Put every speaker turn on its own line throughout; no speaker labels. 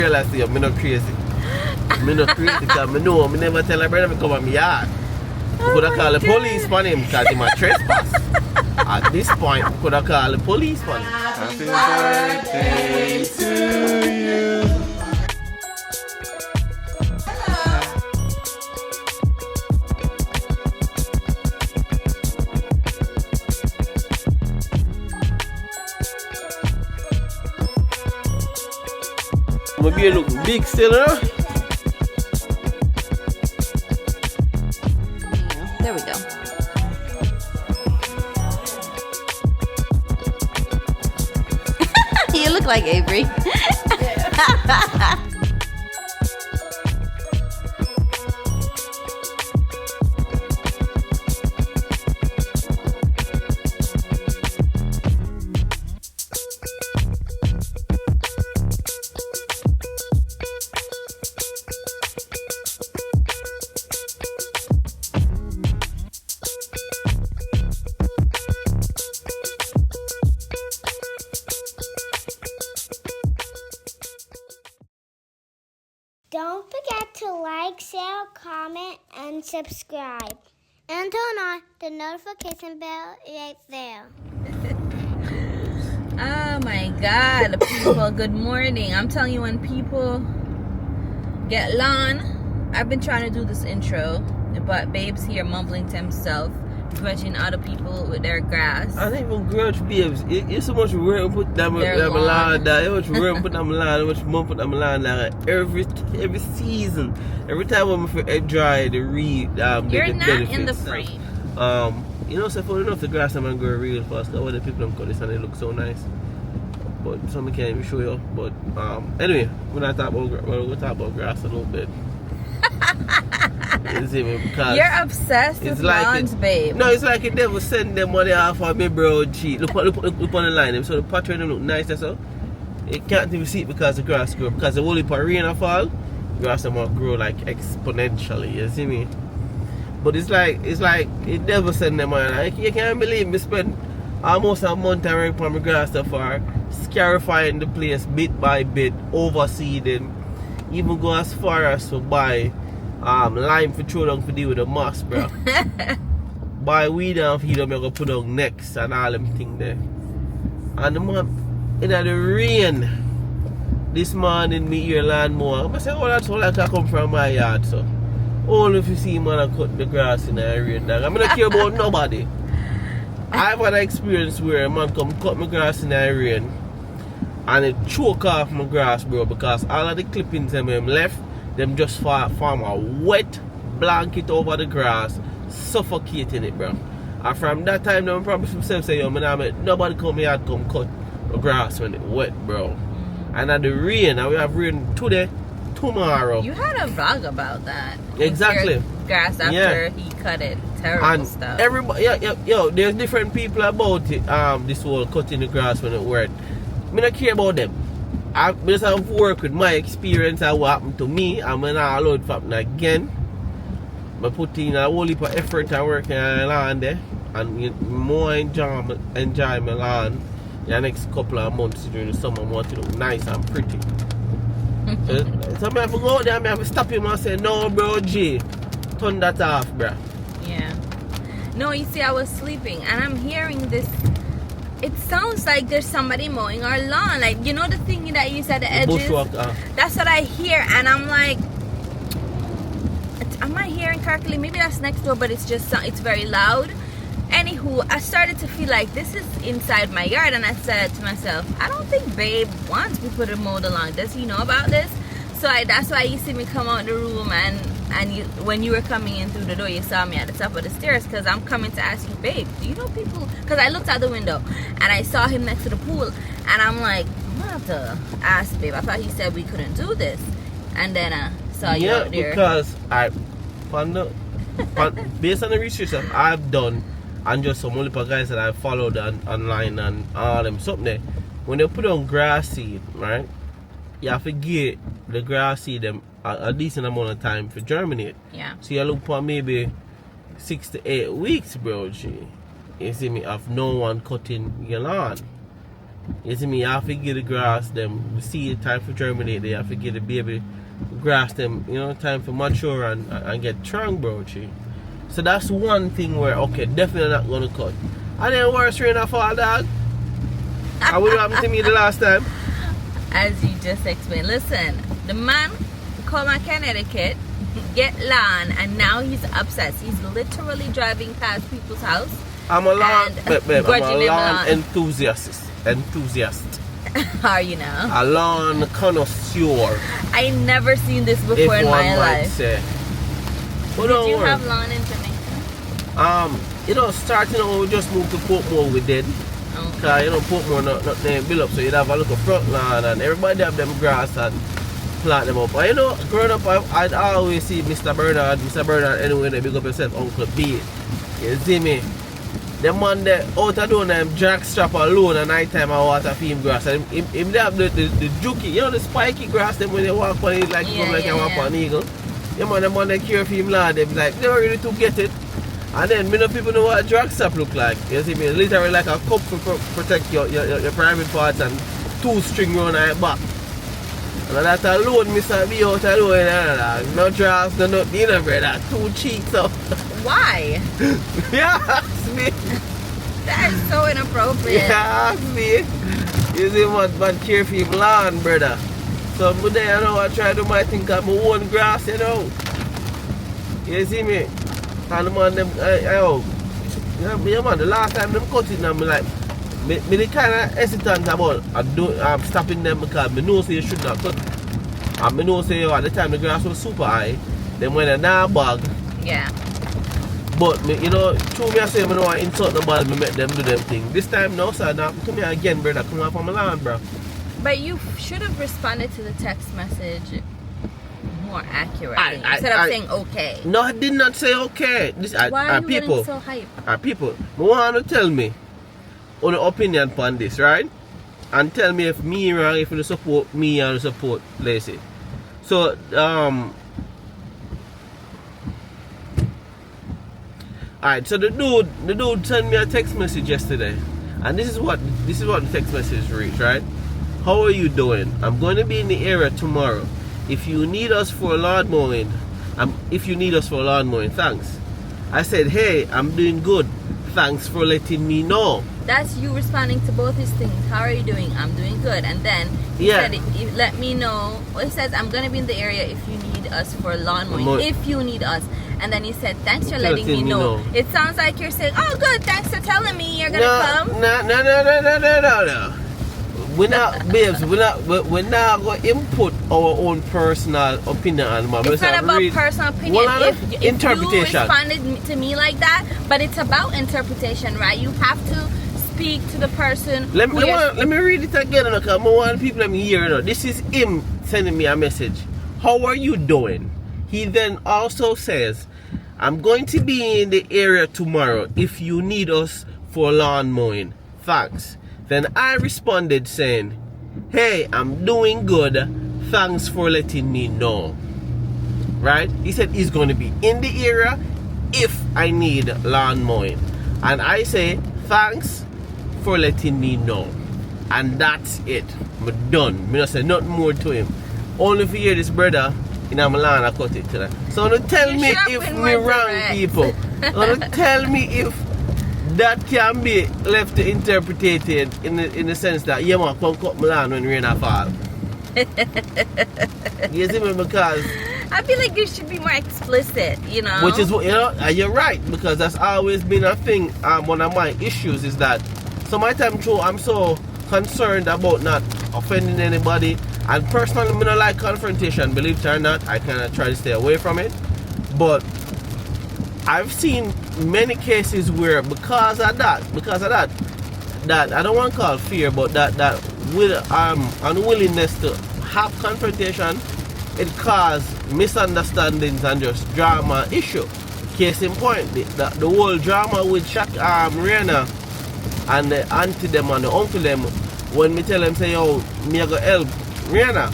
realize I'm not crazy. I'm not crazy because I know I never tell a brother to come at my yard. I could have called the police for him because he might trespass. At this point, I could have called the police for him.
Happy birthday to you.
My beard look big still, huh?
There we go. You look like Avery.
Don't forget to like, share, comment, and subscribe. And turn on the notification bell right there.
Oh my God, people, good morning. I'm telling you, when people get lawn, I've been trying to do this intro, but Babe's here mumbling to himself, grudging other people with their grass.
I don't even grudge babes. It's so much work to put them land there. So much work to put them land, so much money put them land there. Every season, every time I'm dry, the reed.
You're
the
not
benefits.
in the frame.
You know, so funny enough, the grass I'm gonna grow real fast. All the people them cut this and they look so nice. But some I can't even show you. But anyway, we're talk about grass a little bit. Because
you're obsessed with lawns, babe.
No, it's like it never send them money off of me, bro. Gee, look on the line. So the pattern them look nice. That's all. It can't even see it because the grass grow. Because the only part rain fall, grass them will grow like exponentially. You see me? But it's like it never send them money. Like, you can't believe me spend almost a month around on my grass so far, scarifying the place bit by bit, overseeding, even go as far as to buy lime for throw down for deal with the moss, bro. Buy weed and feed them, you go put down next and all them things there. And the man, in the rain, this morning me hear lawnmower. I say, oh, that's all I can come from my yard, so. Only if you see man I cut the grass in the rain, dog. I'm not care about nobody. I've had an experience where a man come cut my grass in the rain and it choke off my grass, bro, because all of the clippings them left, them just form a wet blanket over the grass, suffocating it, bro. And from that time, I promise myself, say, yo, man, nobody come here and come cut the grass when it wet, bro. And at the rain, and we have rain today, tomorrow.
You had a vlog about that.
Exactly.
Grass after he cut it. Terrible
and
stuff.
Everybody, yo, there's different people about it. This whole cutting the grass when it wet. I don't care about them. I just have to work with my experience and what happened to me. I'm not allowed to happen again. I put in a whole heap of effort and work in the land there. And more enjoy my land in the next couple of months during the summer. I want it to look nice and pretty. So I have to go out there and I have to stop him and say, no, bro, G, turn that off, bro.
Yeah. No, you see, I was sleeping and I'm hearing this. It sounds like there's somebody mowing our lawn. Like, you know the thing that you said, the edges?
Bushwalk,
That's what I hear. And I'm like, am I hearing correctly? Maybe that's next door, but it's just, it's very loud. Anywho, I started to feel like this is inside my yard. And I said to myself, I don't think Babe wants people to mow the lawn. Does he know about this? So that's why you see me come out the room and when you were coming in through the door, you saw me at the top of the stairs because I'm coming to ask you, Babe, do you know people? Because I looked out the window and I saw him next to the pool and I'm like, I'm gonna have to ask Babe. I thought he said we couldn't do this. And then I saw you out there.
Because based on the research that I've done and just some multiple guys that I've followed online and all them something there, when they put on grass seed, right, you have to get the grass seed them a decent amount of time for germinate.
Yeah.
So you look for maybe 6 to 8 weeks, bro. G. You see me, of no one cutting your lawn. You see me, you have to give the grass them the seed time for germinate. They have to give the baby grass them, you know, time for mature and get strong, bro. Chi. So that's one thing where, okay, definitely not gonna cut. And then worse rain of fall, dog. And what happened to me the last time?
As you just explained. Listen, the man come to Connecticut, get lawn, and now he's obsessed. He's literally driving past people's house.
I'm a lawn,
and
I'm a
grudging them
lawn
lawn.
enthusiast.
Are you now?
A lawn connoisseur,
I never seen this
if
before in
one
my
might
life.
say. But
Did
don't
you
worry.
have lawn in Jamaica?
You know, starting out when we just moved to Portmore, we did.
Oh.
Cause you know Portmore not name build up, so you'd have a little front lawn and everybody have them grass and plant them up. And you know, growing up I'd always see Mr. Bernard anyway, they big up yourself, Uncle B. You see me? The man that out of doing them jack strap alone at night time I water for him grass. And him they have the jukey, you know the spiky grass them when they walk on it like you walk on an eagle. Yeah man, the man that care for him lad, they be like, they ready to get it. And then many people know what a drag strap look like. You see me? Literally like a cup to protect your private parts and 2 string round your back. And that alone, Mr. B out alone, no draws, no nothing, brother. 2 cheeks up.
Why?
Yeah, ask me.
That is so inappropriate.
Yeah, ask me. You see man care for him lawn, brother. So today, you know, I try to do my thing on my own grass, you know. You see me? And the man, them, yeah, man, the last time them cut it, I'm like, me the kind of hesitant about stopping them because I know say you should not cut. And I know say at the time the grass was super high, then when they're not bag.
Yeah.
But me, you know, true me I say I don't want to insult nobody, me make them do them thing. This time now, sir, now to me again, brother, come off on my land, bro.
But you should have responded to the text message more accurately
I-
instead of saying okay.
No, I did not say okay. This
Why are you
people.
getting so hype?
People, I want to tell me on the opinion on this, right? And tell me if me wrong, if you support me or support Lacey. So, alright, so the dude sent me a text message yesterday. And this is what the text message reads, right? How are you doing? I'm going to be in the area tomorrow. If you need us for a lawn mowing, thanks. I said, hey, I'm doing good. Thanks for letting me know.
That's you responding to both his things. How are you doing? I'm doing good. And then he said, let me know. Well, he says, I'm going to be in the area if you need us for lawn mowing. If you need us. And then he said, thanks for letting me know. It sounds like you're saying, oh, good. Thanks for telling me you're going to come.
No. We're not, babes, we're not going to input our own personal opinion on man.
It's not about personal opinion. If
interpretation.
You responded to me like that, but it's about interpretation, right? You have to speak to the person.
Let me read it again, because I want people to hear it. This is him sending me a message. How are you doing? He then also says, I'm going to be in the area tomorrow if you need us for lawn mowing. Thanks. Then I responded saying, hey, I'm doing good. Thanks for letting me know. Right? He said he's going to be in the area if I need lawn mowing. And I say, thanks for letting me know. And that's it. I'm done. I don't say nothing more to him. Only for hear this brother in my land I cut it today. So don't tell me if me wrong, people. Don't tell me if that can be left to interpreted in the sense that yeah man, come cut my land when rain fall. You see me? Because
I feel like you should be more explicit, you know.
which is what, you know, you're right, because that's always been a thing. One of my issues is that some of the time through I'm so concerned about not offending anybody, and personally I don't like confrontation, believe it or not. I kind of try to stay away from it, but I've seen many cases where because of that I don't want to call fear, but that with unwillingness to have confrontation, it caused misunderstandings and just drama issue. Case in point, the whole drama with Rihanna and the auntie them and the uncle them, when me tell them say, yo, me I go help Rihanna,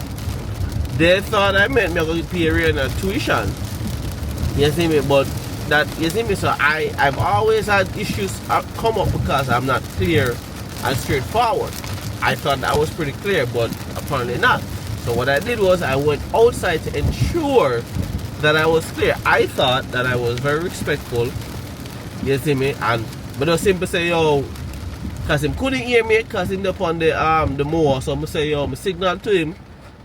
they thought I meant me I go pay Rihanna tuition. You see me? But that, you see me, so I've always had issues come up because I'm not clear and straightforward. I thought that was pretty clear, but apparently not. So what I did was I went outside to ensure that I was clear. I thought that I was very respectful. You see me? And but I simply say, yo, because him couldn't hear me because him up on the mower. So I say, yo, I signal to him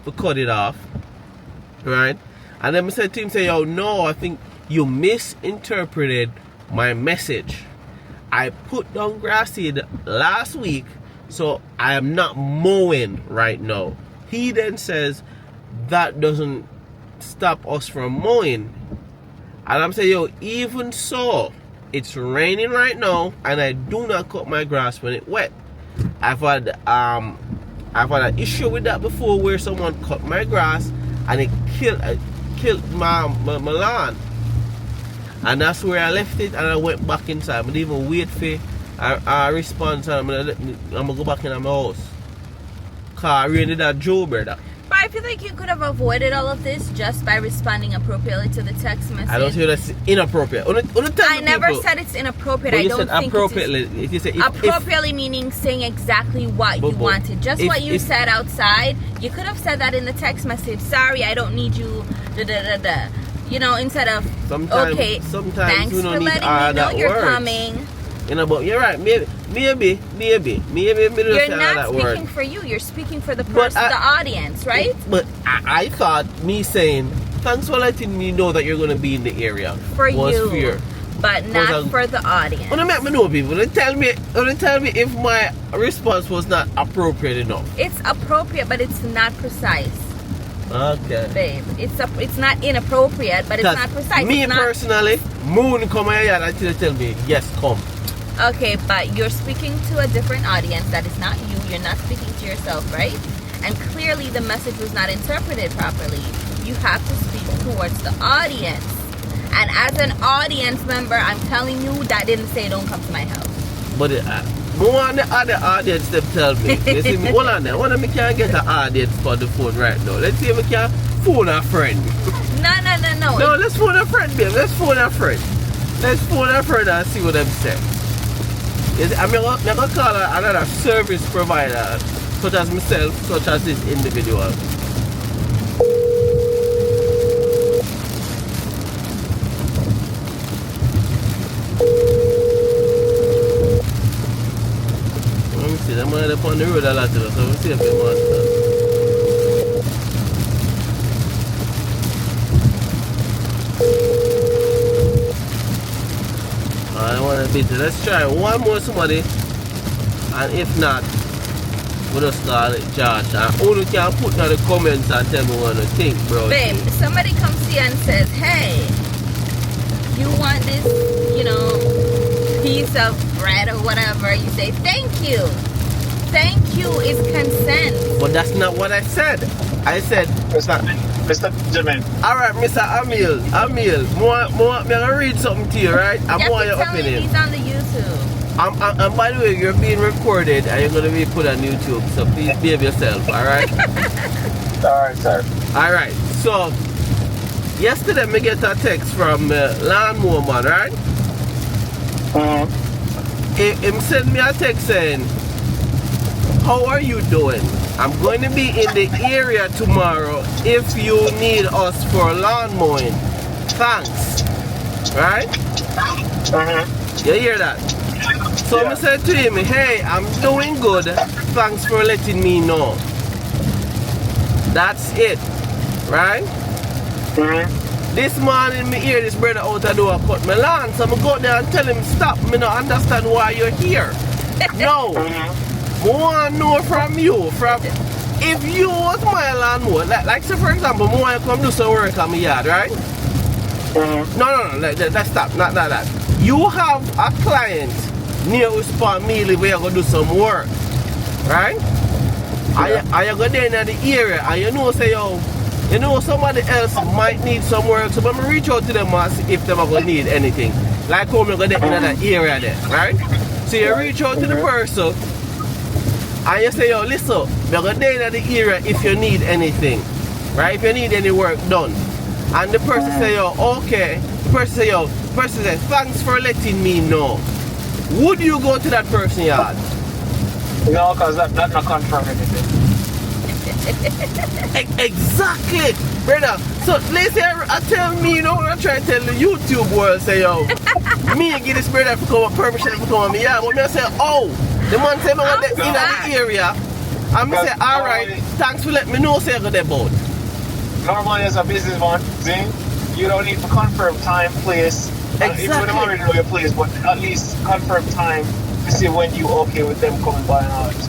to cut it off. Right? And then I said to him, say, yo, no, I think you misinterpreted my message. I put down grass seed last week, so I am not mowing right now. He then says that doesn't stop us from mowing. And I'm saying, yo, even so, it's raining right now, and I do not cut my grass when it's wet. I've had an issue with that before, where someone cut my grass and it killed my lawn. And that's where I left it, and I went back inside. I didn't even wait for a response, and I'm gonna go back in my house. Cause I really that Joe, brother.
But I feel like you could have avoided all of this just by responding appropriately to the text message.
I don't feel that's inappropriate.
I never said it's inappropriate. I don't think
appropriately.
It is appropriately meaning saying exactly what you wanted. Just what you said outside. You could have said that in the text message. Sorry, I don't need you. Da da da da. You know, instead of
sometimes
thanks for letting me know you're coming.
You know, but you're right. Maybe
you're not speaking for you. You're speaking for the person, the audience, right?
But I thought me saying thanks for letting me know that you're going to be in the area was fear,
but not for the audience.
When I make me know people, they tell me if my response was not appropriate enough.
It's appropriate, but it's not precise.
Okay.
Babe, it's not inappropriate, but it's not precise.
Me personally, Moon come here until tell me, yes, come.
Okay, but you're speaking to a different audience that is not you. You're not speaking to yourself, right? And clearly the message was not interpreted properly. You have to speak towards the audience. And as an audience member, I'm telling you, that didn't say don't come to my house.
But more on the other audience, them tell me. You see, hold on there. One of me can't get an audience for the phone right now. Let's see if we can phone a friend.
No.
No, let's phone a friend, babe. Let's phone a friend. Let's phone a friend and see what them say. I'm going to call another service provider, such as myself, such as this individual. Let me see, I'm going to on the road a lot, so we'll see if they want to. I don't want to beat it. Let's try one more somebody, and if not, we'll just call it Josh. And only can put in the comments and tell me what you think, bro.
Babe, somebody comes to you and says, hey, you want this, piece of bread or whatever. You say, thank you. Thank you is consent.
But that's not what I said. I said,
Mr. Benjamin.
Alright, Mr. Amil, I'm gonna read something to you, right? I'm more your opinion.
He's on the YouTube.
And by the way, you're being recorded and you're gonna be put on YouTube, so please behave yourself, alright?
Alright, sir.
Alright, so yesterday I get a text from Lawnmower Man, right? Him sent me a text saying, how are you doing? I'm going to be in the area tomorrow if you need us for lawn mowing. Thanks. Right? You hear that? So I said to him, hey, I'm doing good. Thanks for letting me know. That's it. Right? This morning me hear this brother out the door cut my lawn. So I go there and tell him, stop. Me not understand why you're here. No. I want to know from you, if you was my lawnmower, like say for example, I want to come do some work on my yard, right? No, let's stop, not that. You have a client near Uspan Mealy where you're going to do some work, right? And you go there in the area and you know somebody else might need some work, so I'm going to reach out to them and see if they're going to need anything. Like how I'm going to there in that area there, right? So you reach out to the person, and you say, yo, listen, we're going to be in the area if you need anything. Right? If you need any work done. And the person say, yo, okay. The person say, thanks for letting me know. Would you go to that person's yard?
No, because that not confirm anything.
Exactly, brother. So let's say I tell me, you know, I try to tell the YouTube world, say yo, me and get this brother to come up, permission to come on me. Yeah, but me I say, oh, the man say me want in the area. And me say, alright, thanks for letting me know say I got that boat.
Normally as a businessman, see, you don't need to confirm time, place.
Exactly.
Even though already know your place, but at least confirm time to see when you okay with them coming by and all that.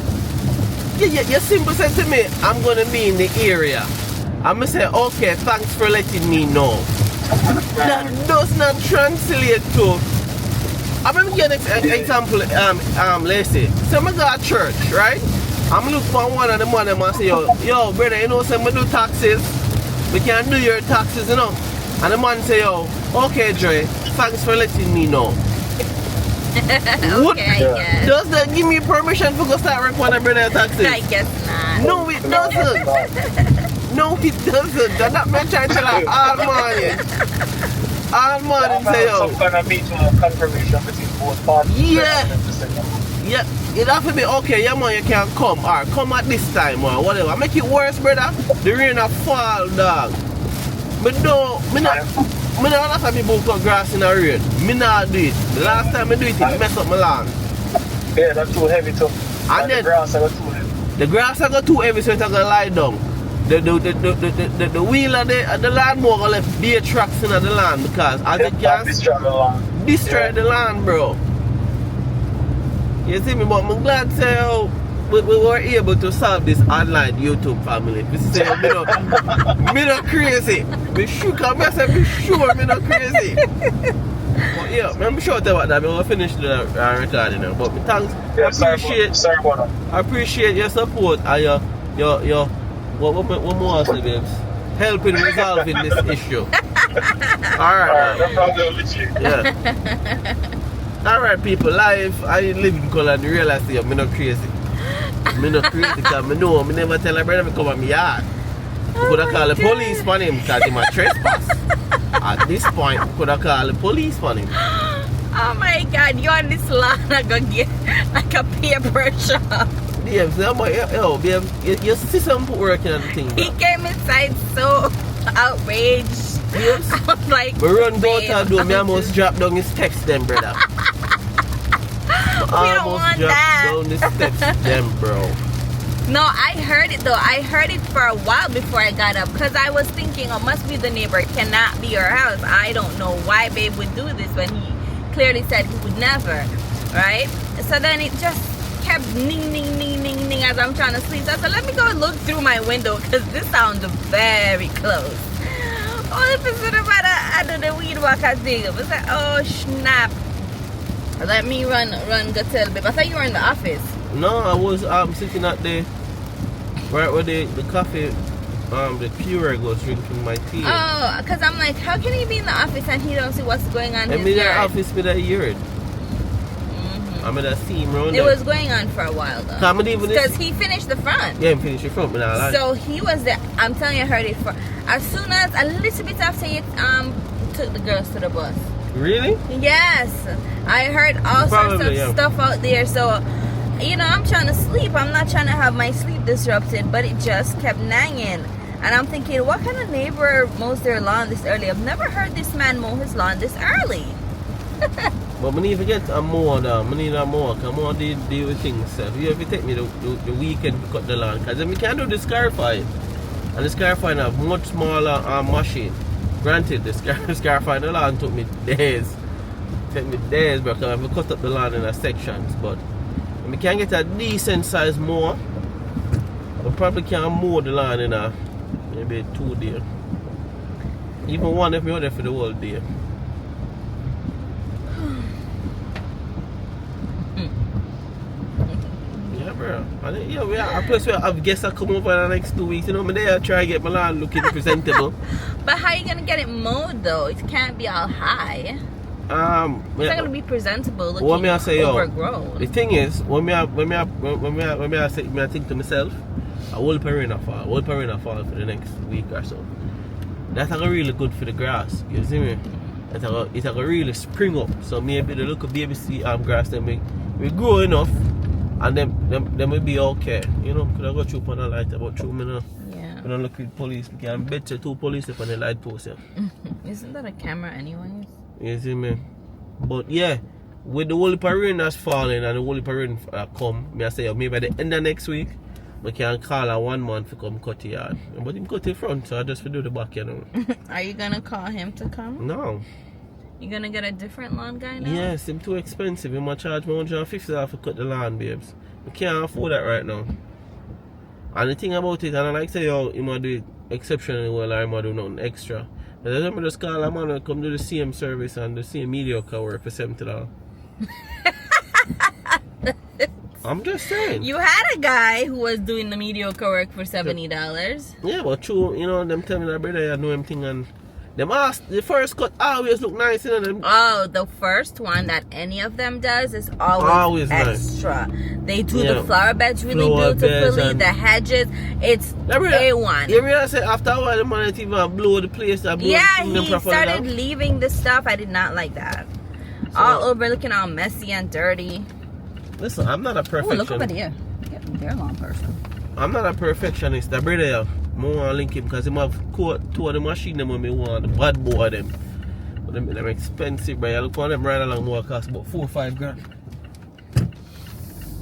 Yeah, you simple said to me, I'm gonna be in the area. I'm gonna say, okay, thanks for letting me know. That does not translate to. I'm gonna give an example, let's say. So I'm gonna go to church, right? I'm looking for one of the money and say, yo, brother, you know, so I'm gonna do taxes. We can do your taxes, you know. And the man say, yo, okay, Dre, thanks for letting me know. What?
Okay,
Does that give me permission to go start work on a brother taxes?
I guess not.
No, it doesn't. No, it doesn't. That's not me trying to tell her all morning. All morning say, yo.
Some kind of mutual confirmation between both parties.
Yeah. Yeah, it have to be okay, yeah man, you can come. Or come at this time or whatever. Make it worse, brother. The rain a fall, dog. But no, me not have to people cut grass in the rain. Me not do it. The last time I do it, it mess up my lawn.
Yeah, that's too heavy too.
And then
the grass are too heavy.
the grass I got too heavy, so it's gonna lie down. The wheel of the lawnmower gonna left bare tracks in the land because as it can destroy the land, bro. You see me, but I'm glad to say we were able to solve this online YouTube family. We say me not crazy. Me sure, I say me sure me not crazy. But yeah, I'm sure about that. I'm gonna finish the recording now. But thanks.
Yeah,
I appreciate your support and your what more say, babes? Helping resolving this issue. Alright.
No problem with you.
Yeah. Alright people, live, I live in color and realize I'm not crazy. I'm not crazy because I know I never tell a brother to come at my yard. I could have called the police on him because he's a trespass. At this point, I could have called the police on him.
Oh my god, you on this lawn are gonna get like a paper shop.
Yeah, so your system put working on the thing.
He came inside so outraged.
Yes.
I was like,
we run go to do, me almost drop down his steps then, brother.
We don't want that.
Down the steps them, bro.
No, I heard it though. I heard it for a while before I got up because I was thinking, oh, must be the neighbor. It cannot be your house. I don't know why babe would do this when he clearly said he would never, right? So then it just kept ning, ning, ning, ning, ning as I'm trying to sleep. So I said, let me go and look through my window because this sounds very close. All of a sudden, I do the weed walker thing. I was like, oh, snap. Let me run, go tell babe. I thought you were in the office.
No, I was sitting at the right where the coffee, the Keurig was drinking my tea.
Oh, because I'm like, how can he be in the office and he don't see what's going on in his
in the
yard?
office with a yard. I'm in a steam round.
It was going on for a while though. Because he finished the front.
Yeah, he finished the front, but not like.
So he was there. I'm telling you, I heard it for as soon as a little bit after you took the girls to the bus.
Really?
Yes, I heard all sorts of stuff out there. So, you know, I'm trying to sleep. I'm not trying to have my sleep disrupted, but it just kept nagging. And I'm thinking, what kind of neighbor mows their lawn this early? I've never heard this man mow his lawn this early.
But I need to get a mower though. I need a mower because I want to deal with things. So if you ever take me the weekend to cut the lawn, because then we can't do the scarifying. And the scarifying have much smaller machine. Granted, the scarifying the lawn took me days. Because I have to cut up the lawn in sections. But if we can get a decent size mower, we probably can mow the lawn in maybe 2 days. Even one if we order for the whole day. Yeah, we are. Plus, we have guests that come over in the next 2 weeks. You know, I'm there try to get my lawn looking presentable.
But how are you gonna get it mowed though? It can't be all high. It's not gonna be presentable. Looking
what me I say,
overgrown.
The thing is, when I think to myself, I will perina fall for the next week or so. That's like really good for the grass. You see me? It's like a really spring up. So maybe the local baby grass then we grow enough. And them will be okay. You know, could I go through on the light about 2 minutes?
Yeah.
We don't look with police. We can bet you 2 police up on the light post. Yeah.
Isn't that a camera anyways?
You see me? But yeah, with the whole rain that's falling and the whole rain come, I say maybe by the end of next week, we can call a 1 month to come cut the yard. But him cut the front, so I just do the back, you know.
Are you gonna call him to come?
No.
You gonna get a different lawn guy now?
Yes, him too expensive. He might charge me $150 to cut the lawn, babes. We can't afford that right now. And the thing about it, and I like to say, yo, he might do it exceptionally well, or he might do nothing extra. But I just call a man and come do the same service and the same mediocre work for $70. I'm just saying.
You had a guy who was doing the mediocre work for $70.
Yeah, but true, you know, them tell me that brother, I know him thing, and them ask, the first cut always look nice, you know, them.
Oh, the first one that any of them does is always extra. Nice. They do the flower beds really beautifully, the hedges, it's A1.
You realize that after a while the man didn't even blow the place up.
Yeah, he started leaving the stuff. I did not like that. So, all over looking all messy and dirty.
Listen, I'm not a perfectionist.
Oh, look over there. They're a long person.
I'm not a perfectionist. The brother, I want to link him because he have 2 of the machine them when I want, the bad boy of them. But them expensive, bro. I look on them right along more cost about 4 or 5 grand.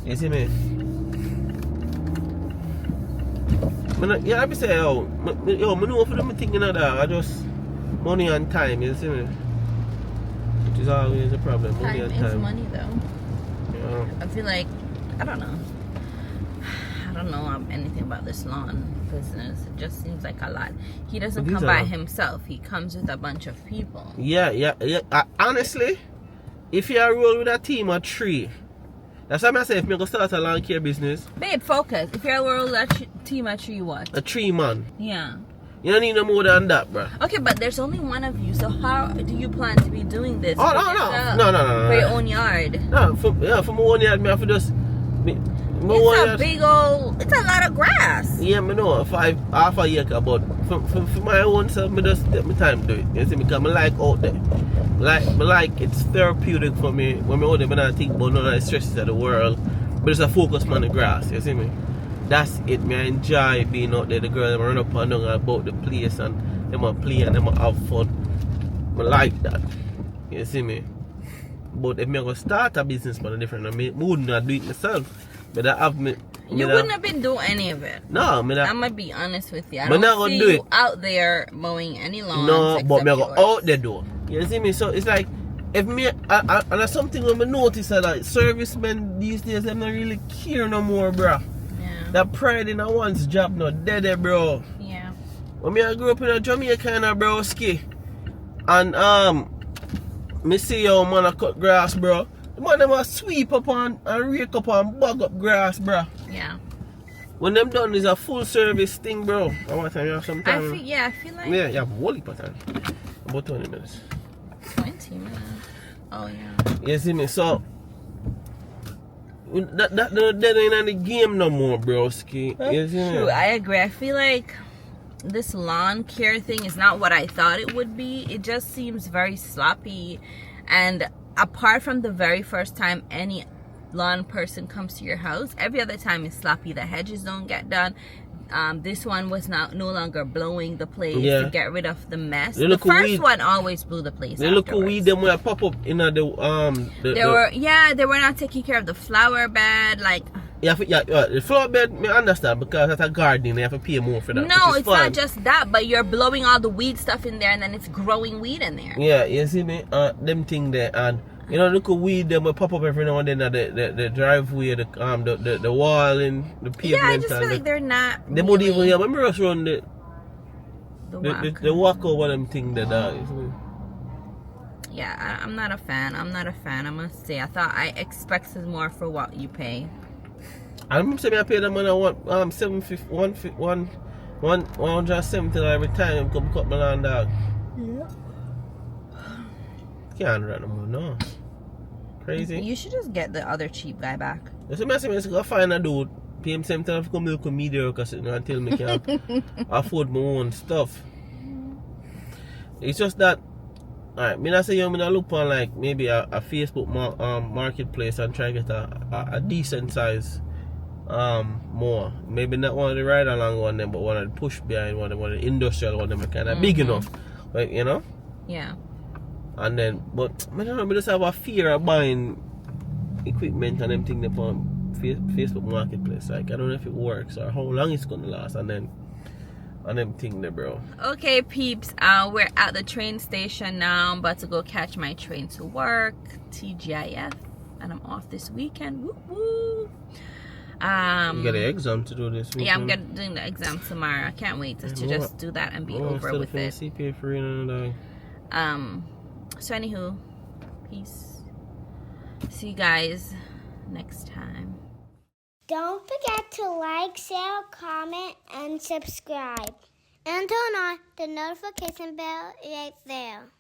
You see me? Yeah, I say, yo, I know for them thing, you know, that I just money and time, you see me? Which is always a problem. Money and time
is money, though.
Yeah.
I feel like, I don't know anything about this lawn business. It just seems like a lot. He doesn't come by himself. He comes with a bunch of people.
Yeah. Honestly, if you roll with a team of 3, that's why I say if me go start a lawn care business.
Babe, focus. If you roll with a team of 3, what?
A 3 man.
Yeah.
You don't need no more than that, bro.
Okay, but there's only one of you, so how do you plan to be doing this?
Oh, no.
For your own yard?
No, for my own yard, I have to just...
It's a lot of grass.
Yeah, I know, half a acre, but for my own self, I just take my time to do it. You see, because I like out there. Like it's therapeutic for me. When I'm out there, I don't think about none of the stresses of the world, but it's a focus on the grass, you see me? That's it, me. I enjoy being out there. The girls run up and down about the place and them play and them have fun. I like that. You see me? But if I go start a business, man, different. I wouldn't do it myself. But I have me.
You wouldn't have been doing any of it.
No, I'm
gonna be honest with you. I don't see you out there mowing any lawns.
No, but I go out there though. You see me? So it's like if me and that's something when I notice that like servicemen these days them not really care no more, bro. That pride in a one's job not dead, bro.
Yeah.
When I grew up in a Jamaica kind of broski, and me see your man a cut grass, bro. The man them a sweep up and rake up and bug up grass, bro.
Yeah.
When them done is a full service thing, bro. I want to have some time.
I feel like.
Yeah, you have a whole heap of time. About 20 minutes.
20 minutes. Oh yeah.
You see me? So that ain't in the game no more, broski.
That's true. I agree. I feel like this lawn care thing is not what I thought it would be. It just seems very sloppy, and apart from the very first time any lawn person comes to your house, every other time is sloppy. The hedges don't get done. This one was no longer blowing the place to get rid of the mess. The first one always blew the place.
They look at weed them will pop up in the
they were not taking care of the flower bed, like
the flower bed I understand because that's a garden, they have to pay more for that.
No, it's not just that, but you're blowing all the weed stuff in there and then it's growing weed in there.
Yeah, you see me? Them thing there, and you know, look at weed them will pop up every now and then at the driveway, the wall and the pavement.
Yeah, I just feel like they're not.
They would even remember us run the walk over them thing that
Yeah, I'm not a fan. I must say. I expected more for what you pay.
I remember saying I paid them when I want $170 every time come cut my land dog.
Yeah.
Can't run no more, no. Crazy.
You should just get the other cheap guy back.
That's what I'm saying. Go find a dude, pay him same time to come look at me there because until me can afford my own stuff. It's just that Alright, me not say you, me not look on like maybe a Facebook marketplace and try to get a decent size more. Maybe not one of the ride along one them, but one of the push behind one of the industrial one them kind of big enough. Like, you know?
Yeah.
And then, but I don't know, I just have a fear of buying equipment and them things upon Facebook marketplace. Like, I don't know if it works or how long it's gonna last, and then them thing there, bro.
Okay, peeps, we're at the train station now. I'm about to go catch my train to work, TGIF, and I'm off this weekend. Woo woo.
You got an exam to do this weekend.
Yeah, I'm doing the exam tomorrow. I can't wait to just do that and be over with it.
CPA free and
So anywho, peace. See you guys next time.
Don't forget to like, share, comment, and subscribe. And turn on the notification bell right there.